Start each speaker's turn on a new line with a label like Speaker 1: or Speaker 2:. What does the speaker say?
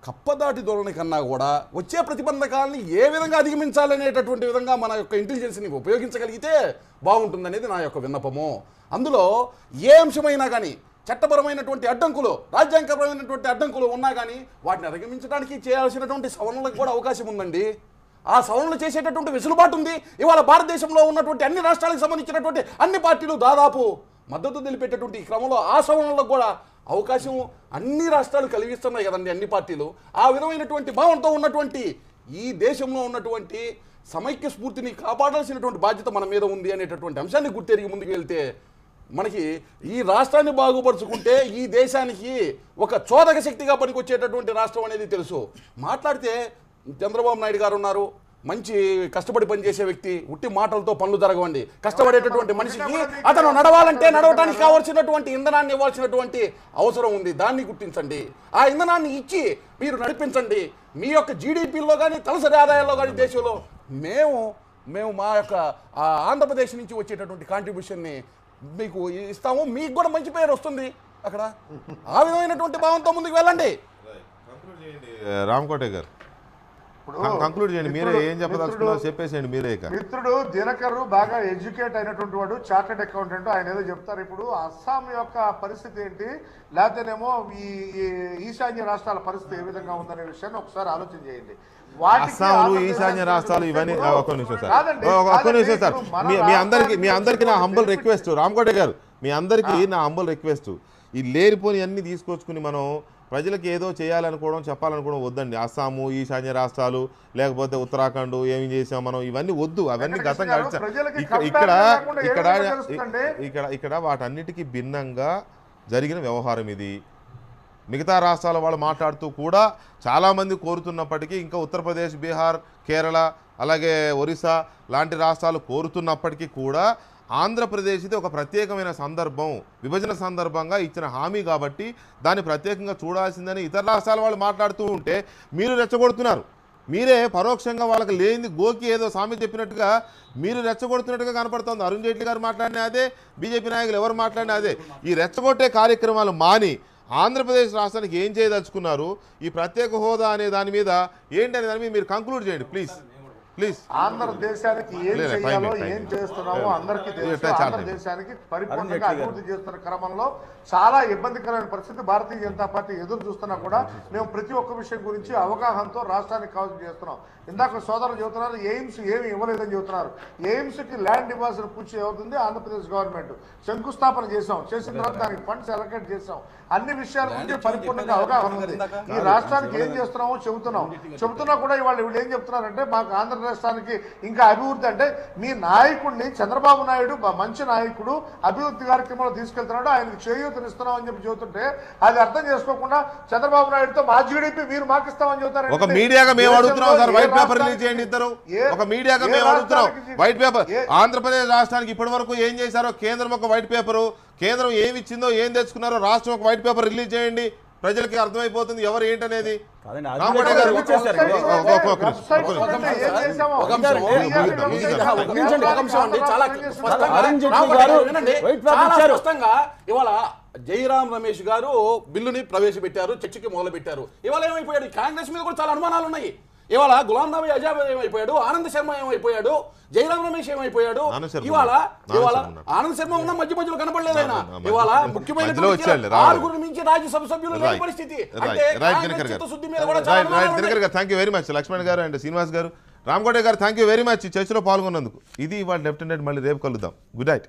Speaker 1: కప్పదాటి ధోరణి కన్నా కూడా వచ్చే ప్రతిబంధకాలని ఏ విధంగా అధిగమించాలనేటటువంటి విధంగా మన యొక్క ఇంటెలిజెన్స్ని ఉపయోగించగలిగితే బాగుంటుందనేది నా యొక్క విన్నపము. అందులో ఏ అంశమైనా కానీ చట్టపరమైనటువంటి అడ్డంకులు, రాజ్యాంగపరమైనటువంటి అడ్డంకులు ఉన్నా కానీ వాటిని అధిగమించడానికి చేయాల్సినటువంటి సవరణలకు కూడా అవకాశం ఉందండి. ఆ సవరణలు చేసేటటువంటి వెసులుబాటు ఉంది. ఇవాళ భారతదేశంలో ఉన్నటువంటి అన్ని రాష్ట్రాలకు సంబంధించినటువంటి అన్ని పార్టీలు దాదాపు మద్దతు తెలిపేటటువంటి క్రమంలో ఆ సవరణలకు కూడా అవకాశం అన్ని రాష్ట్రాలు కలిగిస్తున్నాయి కదండి, అన్ని పార్టీలు. ఆ విధమైనటువంటి భావంతో ఉన్నటువంటి ఈ దేశంలో ఉన్నటువంటి సమైక్య స్ఫూర్తిని కాపాడాల్సినటువంటి బాధ్యత మన మీద ఉంది అనేటటువంటి అంశాన్ని గుర్తెరిగి ముందుకు వెళ్తే మనకి ఈ రాష్ట్రాన్ని బాగుపరుచుకుంటే ఈ దేశానికి ఒక చోదక శక్తిగా పనికొచ్చేటటువంటి రాష్ట్రం అనేది తెలుసు. మాట్లాడితే చంద్రబాబు నాయుడు గారు ఉన్నారు, మంచి కష్టపడి పనిచేసే వ్యక్తి, ఉట్టి మాటలతో పనులు జరగవండి. కష్టపడేటటువంటి మనిషికి అతను నడవాలంటే నడవటానికి కావాల్సినటువంటి ఇంధనాన్ని ఇవ్వాల్సినటువంటి అవసరం ఉంది. దాన్ని గుర్తించండి, ఆ ఇంధనాన్ని ఇచ్చి మీరు నడిపించండి. మీ యొక్క జీడిపిలో కానీ తలసరి ఆదాయాల్లో కానీ దేశంలో మేము మా యొక్క ఆంధ్రప్రదేశ్ నుంచి వచ్చేటటువంటి కాంట్రిబ్యూషన్ని మీకు ఇస్తాము, మీకు కూడా మంచి పేరు వస్తుంది అక్కడ. ఆ విధమైనటువంటి భావంతో ముందుకు వెళ్ళండి.
Speaker 2: రామకోటే గారు కంక్లూడ్ చేయండి, మీరే ఏం చెప్పదలుచుకున్నారో చెప్పేసేయండి మీరే.
Speaker 3: మిత్రుడు దినకర్ బాగా ఎడ్యుకేట్ అయినటువంటి వాడు, చార్టెడ్ అకౌంటెంట్, ఆయన ఏదో చెప్తారు. ఇప్పుడు అస్సాం యొక్క పరిస్థితి ఏంటి, లేకపోతేనేమో ఈ ఈశాన్య రాష్ట్రాల పరిస్థితి ఏ విధంగా ఉందనే విషయాన్ని ఒకసారి ఆలోచన చేయండి.
Speaker 2: అస్సాంలు, ఈశాన్య రాష్ట్రాలు ఇవన్నీ ఒక్క నిమిషం సార్, మీ అందరికి నా హంబల్ రిక్వెస్ట్, రామకోటే గారు మీ అందరికీ నా హంబల్ రిక్వెస్ట్, ఈ లేనిపోని అన్ని తీసుకొచ్చుకుని మనం ప్రజలకు ఏదో చేయాలనుకోవడం చెప్పాలనుకోవడం వద్దండి. అస్సాము, ఈశాన్య రాష్ట్రాలు, లేకపోతే ఉత్తరాఖండ్ ఏమి చేసాం మనం, ఇవన్నీ వద్దు. అవన్నీ గతం గడిచా. ఇక్కడ వాటన్నిటికీ భిన్నంగా జరిగిన వ్యవహారం ఇది. మిగతా రాష్ట్రాల వాళ్ళు మాట్లాడుతూ కూడా చాలామంది కోరుతున్నప్పటికీ, ఇంకా ఉత్తరప్రదేశ్, బీహార్, కేరళ, అలాగే ఒరిస్సా లాంటి రాష్ట్రాలు కోరుతున్నప్పటికీ కూడా ఆంధ్రప్రదేశ్ ఇది ఒక ప్రత్యేకమైన సందర్భం, విభజన సందర్భంగా ఇచ్చిన హామీ కాబట్టి దాన్ని ప్రత్యేకంగా చూడాల్సిందని ఇతర రాష్ట్రాల వాళ్ళు మాట్లాడుతూ ఉంటే మీరు రెచ్చగొడుతున్నారు. మీరే పరోక్షంగా వాళ్ళకి లేనిది గోకి ఏదో సామెత చెప్పినట్టుగా మీరు రెచ్చగొడుతున్నట్టుగా కనపడుతుంది. అరుణ్ జైట్లీ గారు మాట్లాడిన అదే, బీజేపీ నాయకులు ఎవరు మాట్లాడినా అదే. ఈ రెచ్చగొట్టే కార్యక్రమాలు మాని ఆంధ్రప్రదేశ్ రాష్ట్రానికి ఏం చేయదలుచుకున్నారు, ఈ ప్రత్యేక హోదా అనే దాని మీద ఏంటనే దాని మీద మీరు కంక్లూడ్ చేయండి ప్లీజ్.
Speaker 3: ఆంధ్రదేశానికి ఏం చేయాలో ఏం చేస్తున్నామో అందరికీ తెలుసు. ఆంధ్రదేశానికి పరిపూర్ణంగా అభివృద్ధి చేస్తున్న క్రమంలో చాలా ఇబ్బందికరమైన పరిస్థితి భారతీయ జనతా పార్టీ ఎదురు చూస్తున్నా కూడా మేము ప్రతి ఒక్క విషయం గురించి అవగాహనతో రాష్ట్రానికి కావాల్సి చేస్తున్నాం. ఇందాక సోదరులు చెబుతున్నారు ఎయిమ్స్ ఏమి ఇవ్వలేదని చెబుతున్నారు. ఎయిమ్స్కి ల్యాండ్ డిపాజిట్ పూర్తి అవుతుంది ఆంధ్రప్రదేశ్ గవర్నమెంట్, శంకుస్థాపన చేసాం, చేసిన తర్వాత దానికి ఫండ్స్ అలొకేట్ చేసాం. అన్ని విషయాల గురించి పరిపూర్ణంగా అవగాహన ఉంది. ఈ రాష్ట్రానికి ఏం చేస్తున్నామో చెబుతున్నా కూడా ఇవాళ వీళ్ళు ఏం చెప్తున్నారంటే మాకు ఆంధ్ర రాష్ట్రానికి ఇంకా అభివృద్ధి అంటే మీ నాయకుడిని చంద్రబాబు నాయుడు మంచి నాయకుడు అభివృద్ధి కార్యక్రమాలు తీసుకెళ్తున్నాడు, ఆయనకు చేయూతనిస్తున్నాం అని చెప్పి చెబుతుంటే అది అర్థం చేసుకోకుండా చంద్రబాబు నాయుడుతో మా జీడీపీ మీరు మాకు ఇస్తామని చెబుతారు.
Speaker 2: ఒక మీడియాగా మేము అడుగుతున్నాం సార్, వైట్ పేపర్ రిలీజ్ చేయండి ఇద్దరు. ఒక మీడియాగా మేము అడుగుతున్నాం వైట్ పేపర్. ఆంధ్రప్రదేశ్ రాష్ట్రానికి ఇప్పటి వరకు ఏం చేశారో కేంద్రం ఒక వైట్ పేపరు, కేంద్రం ఏమి ఇచ్చిందో ఏం తెచ్చుకున్నారో రాష్ట్రం ఒక వైట్ పేపర్ రిలీజ్ చేయండి, ప్రజలకి అర్థమైపోతుంది ఎవరు ఏంటనేది. రామకోటే గారు
Speaker 1: ఇవాళ జయరాం రమేష్ గారు బిల్లుని ప్రవేశపెట్టారు, చర్చకి మొదలు పెట్టారు. ఇవాళ ఏమైపోయాడు, కాంగ్రెస్ మీద కూడా చాలా అనుమానాలు ఉన్నాయి. ఇవాళ గులాం నబీ ఆజాద్ ఏమైపోయాడు, ఆనంద్ శర్మ ఏమైపోయాడు, జయరాం రమేష్ ఏమైపోయాడు. ఇవాళ ఆనంద్ శర్మ ఉన్న మధ్య మధ్యలో కనపడలేదు ఆయన. ఇవాళ ముఖ్యమైన 6 నుంచి రాజ్యసభ సభ్యులు లేని పరిస్థితి.
Speaker 2: Thank you very much Lakshman గారు అండ్ శ్రీనివాస్ గారు, రామకోటే గారు థ్యాంక్ యూ వెరీ మచ్ చర్చలో పాల్గొన్నందుకు. ఇది ఇవాళ లెఫ్ట్ అండ్ రైట్, మళ్ళీ రేపు కలుద్దాం. Good night.